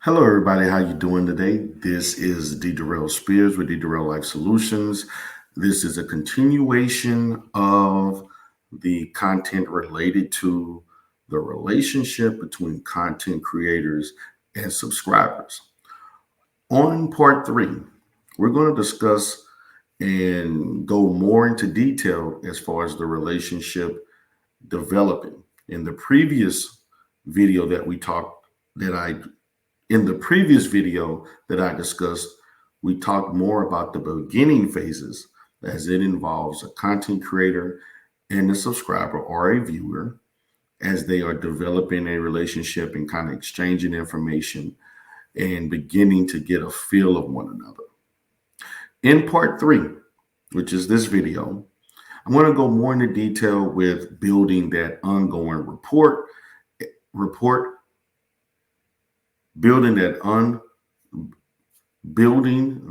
Hello, everybody. How you doing today? This is D. Darrell Spears with D. Darrell Life Solutions. This is a continuation of the content related to the relationship between content creators and subscribers. On part three, we're going to discuss and go more into detail as far as the relationship developing. In the previous video that we talked, that I in the previous video that I discussed, we talked more about the beginning phases as it involves a content creator and a subscriber or a viewer as they are developing a relationship and kind of exchanging information and beginning to get a feel of one another. In part three, which is this video, I'm going to go more into detail with building that ongoing report, building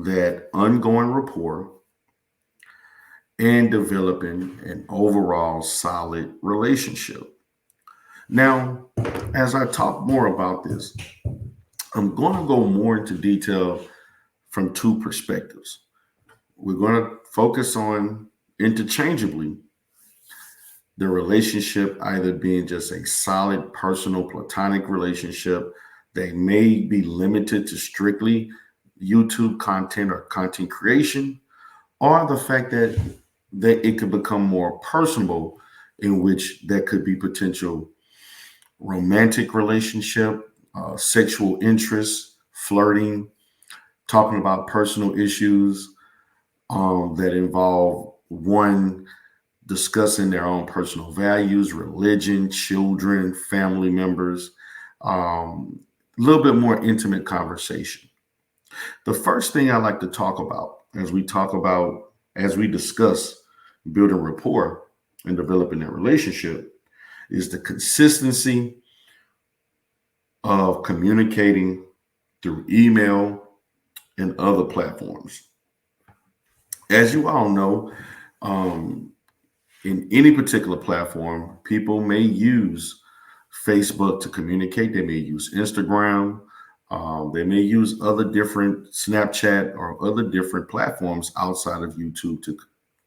that ongoing rapport and developing an overall solid relationship. Now, as I talk more about this, I'm going to go more into detail from two perspectives. We're going to focus on interchangeably the relationship either being just a solid personal platonic relationship that may be limited to strictly YouTube content or content creation, or the fact that it could become more personable, in which that could be potential romantic relationship, sexual interest, flirting, talking about personal issues that involve one discussing their own personal values, religion, children, family members, a little bit more intimate conversation. The first thing I like to talk about as we discuss building rapport and developing a relationship is the consistency of communicating through email and other platforms. As you all know, in any particular platform, people may use Facebook to communicate. They may use Instagram. They may use other different Snapchat or other different platforms outside of YouTube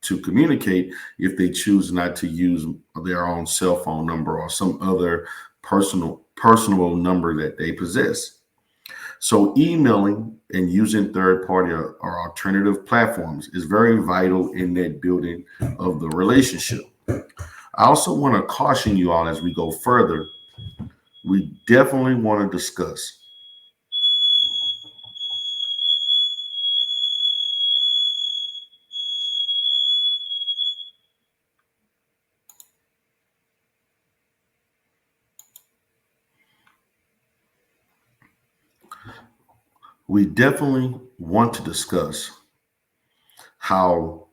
to communicate if they choose not to use their own cell phone number or some other personal number that they possess. So emailing and using third party or alternative platforms is very vital in that building of the relationship. I also want to caution you all as we go further. We definitely want to discuss we definitely want to discuss how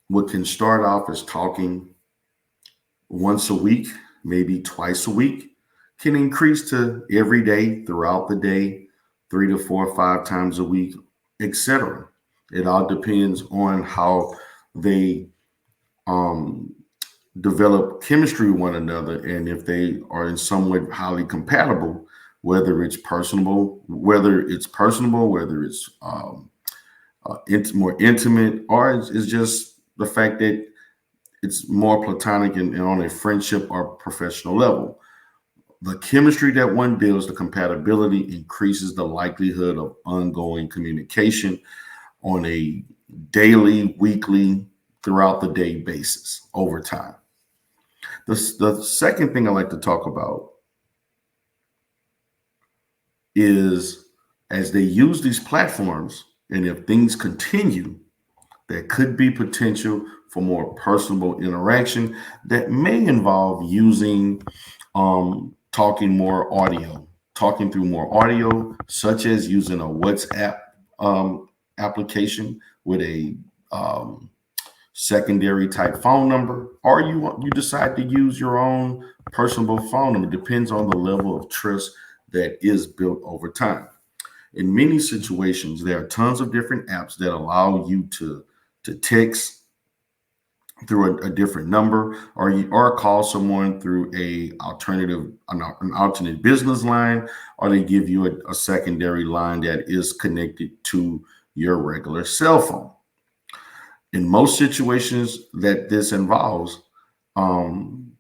what can start off as talking once a week, maybe twice a week, can increase to every day, throughout the day, 3 to 4 or 5 times a week, etc. It all depends on how they um, develop chemistry with one another and if they are in some way highly compatible, whether it's more intimate, or it's just the fact that it's more platonic and on a friendship or professional level. The chemistry that one builds, the compatibility increases the likelihood of ongoing communication on a daily, weekly, throughout the day basis over time. The second thing I like to talk about is as they use these platforms, and if things continue, there could be potential for more personal interaction that may involve using talking through more audio, such as using a WhatsApp application with a secondary type phone number, or you decide to use your own personal phone number. It depends on the level of trust that is built over time. In many situations, there are tons of different apps that allow you to text through a different number, or call someone through an alternate business line, or they give you a secondary line that is connected to your regular cell phone. In most situations that this involves, um,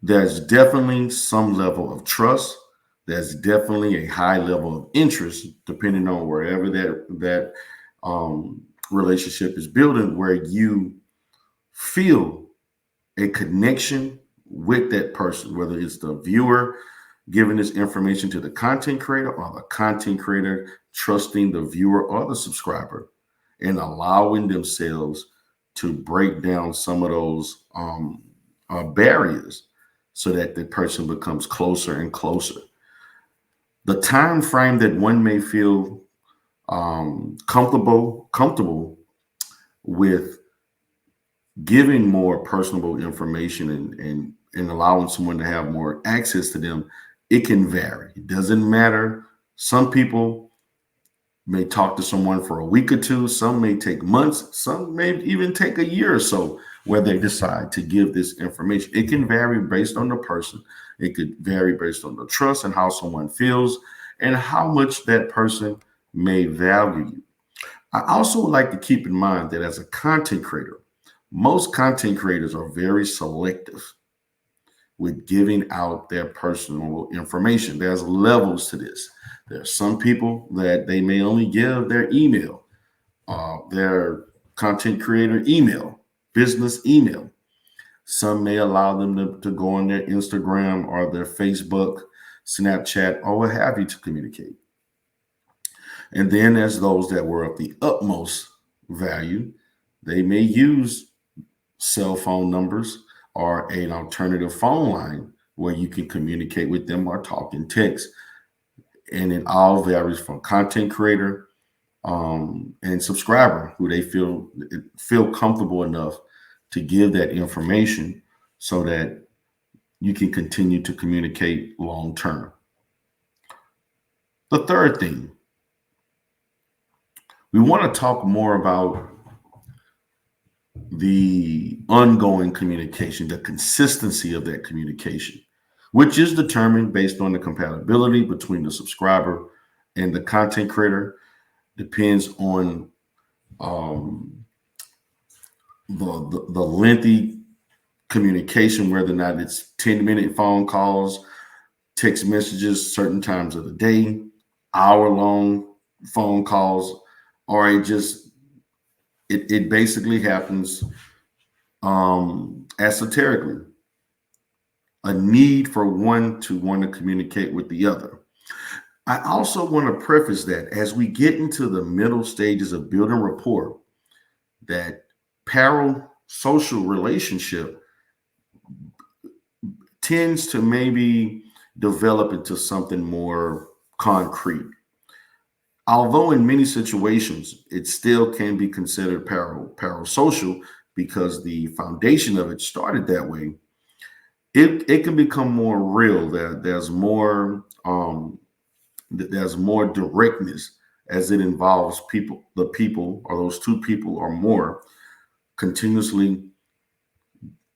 there's definitely some level of trust. There's definitely a high level of interest, depending on wherever that um, relationship is building, where you feel a connection with that person, whether it's the viewer giving this information to the content creator, or the content creator trusting the viewer or the subscriber and allowing themselves to break down some of those barriers so that the person becomes closer and closer. The time frame that one may feel comfortable with giving more personable information and allowing someone to have more access to them, it can vary. It doesn't matter. Some people may talk to someone for a week or two. Some may take months. Some may even take a year or so where they decide to give this information. It can vary based on the person. It could vary based on the trust and how someone feels and how much that person may value you. I also would like to keep in mind that as a content creator, most content creators are very selective with giving out their personal information. There's levels to this. There's some people that they may only give their email, their content creator email, business email. Some may allow them to go on their Instagram or their Facebook, Snapchat, or what have you to communicate. And then there's those that were of the utmost value. They may use cell phone numbers or an alternative phone line where you can communicate with them or talk in text. And it all varies from content creator and subscriber who they feel comfortable enough to give that information so that you can continue to communicate long term. The third thing, we want to talk more about the ongoing communication, the consistency of that communication, which is determined based on the compatibility between the subscriber and the content creator. Depends on um, the lengthy communication, whether or not it's 10-minute phone calls, text messages, certain times of the day, hour-long phone calls, or it basically happens esoterically, a need for one to want to communicate with the other. I also want to preface that as we get into the middle stages of building rapport, that parasocial relationship tends to maybe develop into something more concrete. Although in many situations it still can be considered parasocial because the foundation of it started that way, it can become more real. There's more directness as it involves the people or those two people or more continuously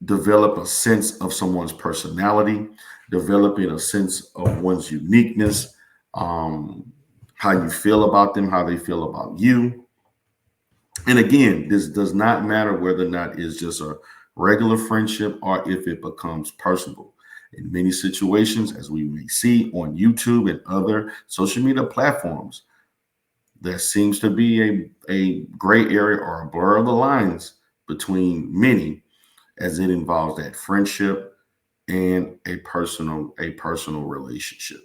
develop a sense of someone's personality, developing a sense of one's uniqueness, um, how you feel about them, how they feel about you. And again, this does not matter whether or not it's just a regular friendship or if it becomes personal. In many situations, as we may see on YouTube and other social media platforms, there seems to be a gray area or a blur of the lines between many as it involves that friendship and a personal relationship.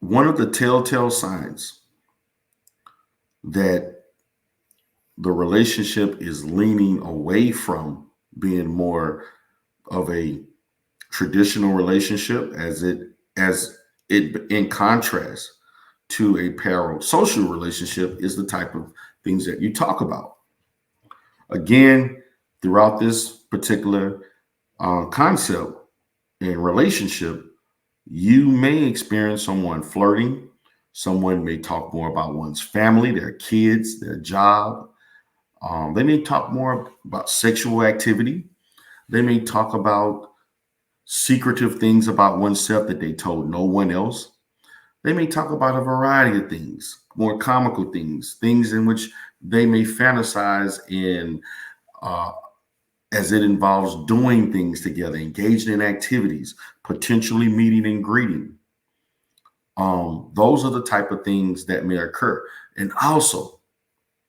One of the telltale signs that the relationship is leaning away from being more of a traditional relationship as it in contrast to a parasocial relationship is the type of things that you talk about. Again, throughout this particular concept in relationship, you may experience someone flirting. Someone may talk more about one's family, their kids, their job. They may talk more about sexual activity. They may talk about secretive things about oneself that they told no one else. They may talk about a variety of things, more comical things, things in which they may fantasize in uh, as it involves doing things together, engaging in activities, potentially meeting and greeting. Those are the type of things that may occur. And also,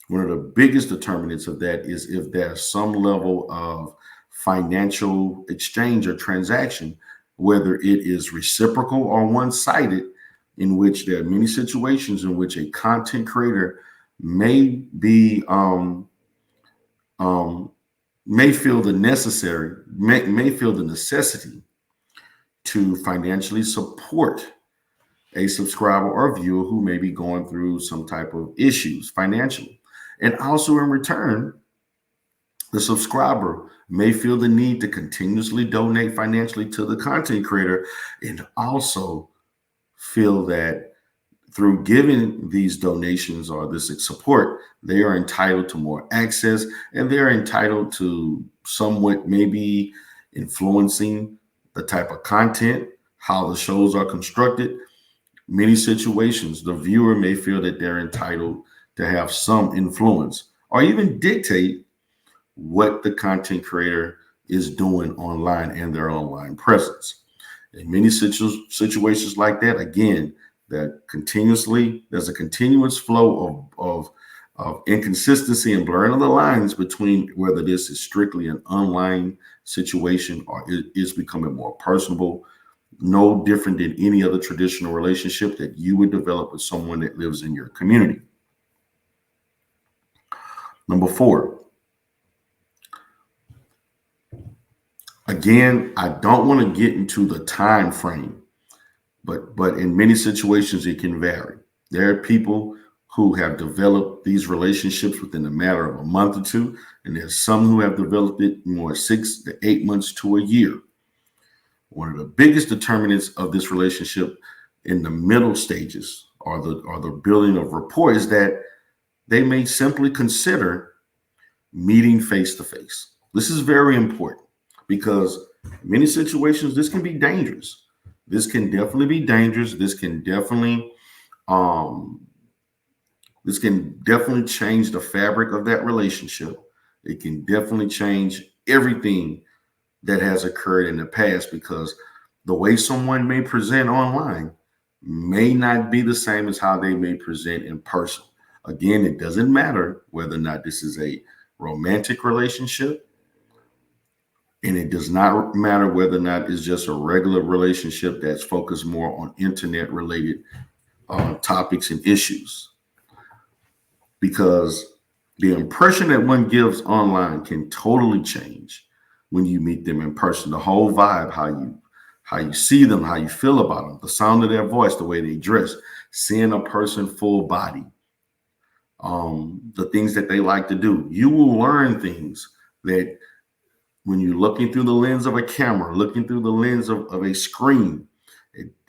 one of the biggest determinants of that is if there's some level of financial exchange or transaction, whether it is reciprocal or one sided, in which there are many situations in which a content creator may be um, may feel the necessary may feel the necessity to financially support a subscriber or viewer who may be going through some type of issues financially. And also in return, the subscriber may feel the need to continuously donate financially to the content creator and also feel that through giving these donations or this support, they are entitled to more access and they're entitled to somewhat maybe influencing the type of content, how the shows are constructed. Many situations, the viewer may feel that they're entitled to have some influence or even dictate what the content creator is doing online and their online presence. In many situations like that, again, there's a continuous flow of inconsistency and blurring of the lines between whether this is strictly an online situation or it is becoming more personable, no different than any other traditional relationship that you would develop with someone that lives in your community. Number four, again, I don't want to get into the time frame, but in many situations it can vary. There are people who have developed these relationships within a matter of a month or two, and there's some who have developed it more 6 to 8 months to a year. One of the biggest determinants of this relationship in the middle stages or the building of rapport is that they may simply consider meeting face to face. This is very important because in many situations this can be dangerous. This can definitely be dangerous. Um, this can definitely change the fabric of that relationship. It can definitely change everything that has occurred in the past because the way someone may present online may not be the same as how they may present in person. Again, it doesn't matter whether or not this is a romantic relationship, and it does not matter whether or not it's just a regular relationship that's focused more on internet related topics and issues. Because the impression that one gives online can totally change when you meet them in person. The whole vibe, how you see them, how you feel about them, the sound of their voice, the way they dress, seeing a person full body, the things that they like to do. You will learn things that when you're looking through the lens of a camera, looking through the lens of a screen,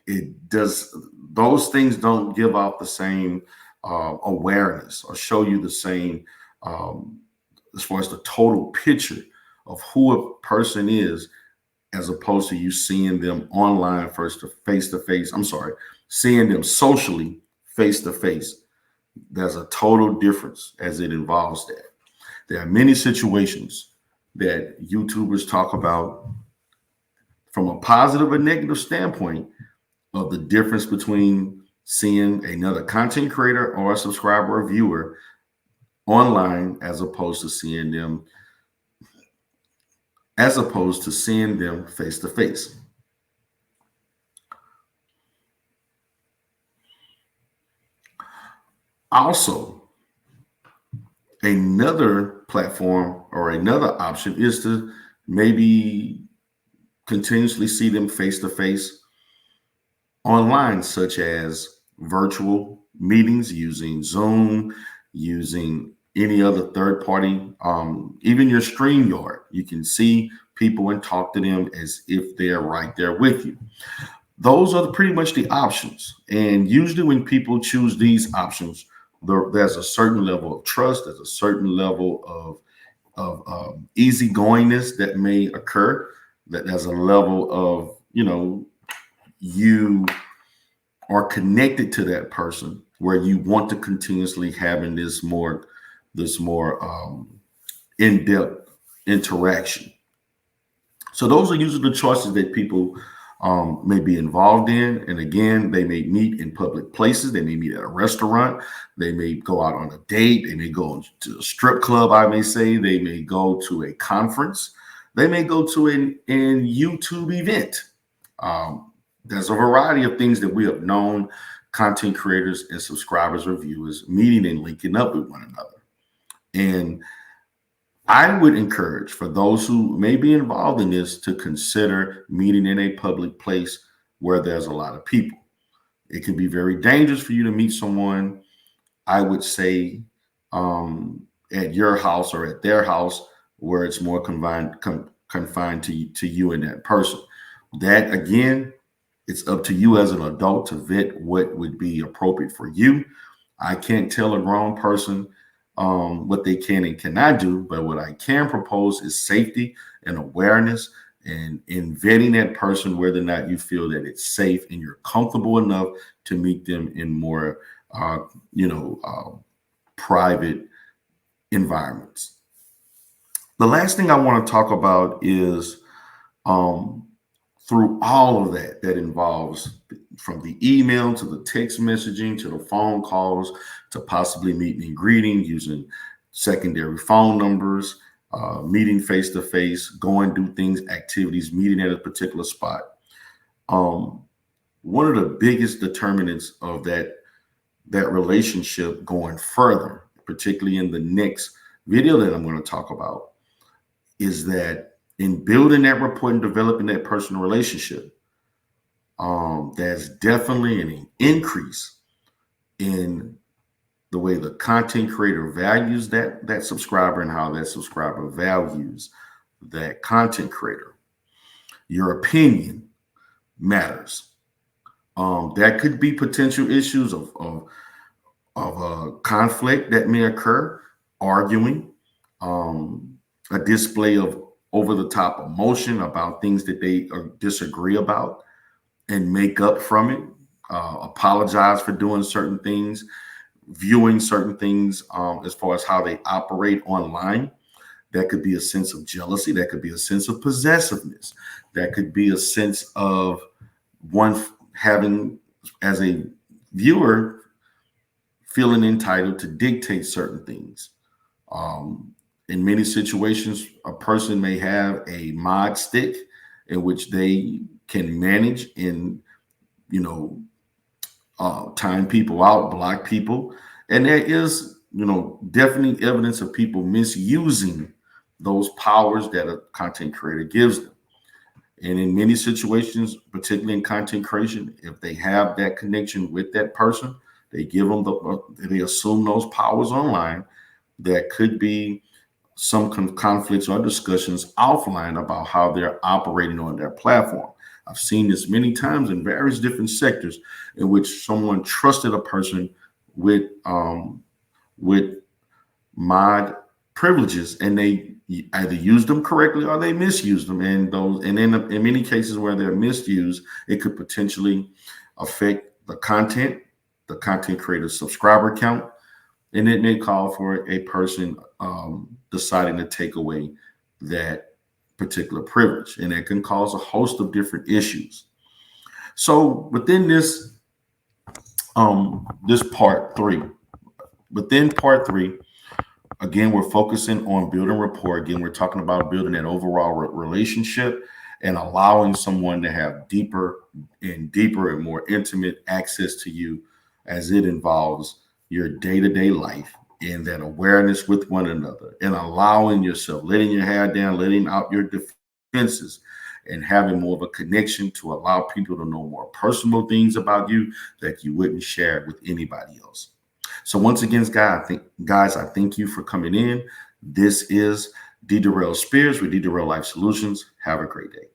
it does those things don't give out the same awareness or show you the same as far as the total picture of who a person is, as opposed to you seeing them online first to face to face. I'm sorry, seeing them socially face to face. There's a total difference as it involves that. There are many situations that YouTubers talk about from a positive and negative standpoint of the difference between seeing another content creator or a subscriber or viewer online as opposed to seeing them face to face. Also, another platform or another option is to maybe continuously see them face to face online, such as virtual meetings using Zoom, using any other third party, even your StreamYard. You can see people and talk to them as if they're right there with you. Those are pretty much the options. And usually when people choose these options there's a certain level of trust, there's a certain level of easygoingness that may occur, that there's a level of, you are connected to that person where you want to continuously having this more in-depth interaction. So those are usually the choices that people may be involved in. And again, they may meet in public places. They may meet at a restaurant. They may go out on a date. They may go to a strip club, I may say. They may go to a conference. They may go to an YouTube event. There's a variety of things that we have known content creators and subscribers or viewers meeting and linking up with one another. And I would encourage for those who may be involved in this to consider meeting in a public place where there's a lot of people. It can be very dangerous for you to meet someone, I would say, at your house or at their house where it's more confined to you and that person. That, again, it's up to you as an adult to vet what would be appropriate for you. I can't tell a grown person what they can and cannot do, but what I can propose is safety and awareness, and in vetting that person, whether or not you feel that it's safe and you're comfortable enough to meet them in more, private environments. The last thing I want to talk about is through all of that involves from the email to the text messaging to the phone calls to possibly meeting and greeting using secondary phone numbers, meeting face to face, going do things, activities, meeting at a particular spot. One of the biggest determinants of that relationship going further, particularly in the next video that I'm going to talk about, is that in building that rapport and developing that personal relationship, there's definitely an increase in the way the content creator values that subscriber and how that subscriber values that content creator. Your opinion matters. That could be potential issues of conflict that may occur, arguing, a display of over-the-top emotion about things that they disagree about and make up from it, apologize for doing certain things, viewing certain things as far as how they operate online. That could be a sense of jealousy. That could be a sense of possessiveness. That could be a sense of one having, as a viewer, feeling entitled to dictate certain things. In many situations, a person may have a mod stick in which they can manage and, time people out, block people. And there is, definitely evidence of people misusing those powers that a content creator gives them. And in many situations, particularly in content creation, if they have that connection with that person, they give them they assume those powers online. There could be some conflicts or discussions offline about how they're operating on their platform. I've seen this many times in various different sectors in which someone trusted a person with mod privileges, and they either used them correctly or they misused them. And then in many cases where they're misused, it could potentially affect the content creator's subscriber count, and it may call for a person deciding to take away that particular privilege, and it can cause a host of different issues. So within this part three, again, we're focusing on building rapport. Again, we're talking about building that overall relationship and allowing someone to have deeper and more intimate access to you as it involves your day-to-day life, and that awareness with one another, and allowing yourself, letting your hair down, letting out your defenses, and having more of a connection to allow people to know more personal things about you that you wouldn't share with anybody else. So once again, guys, I thank you for coming in. This is D. Darrell Spears with D. Darrell Life Solutions. Have a great day.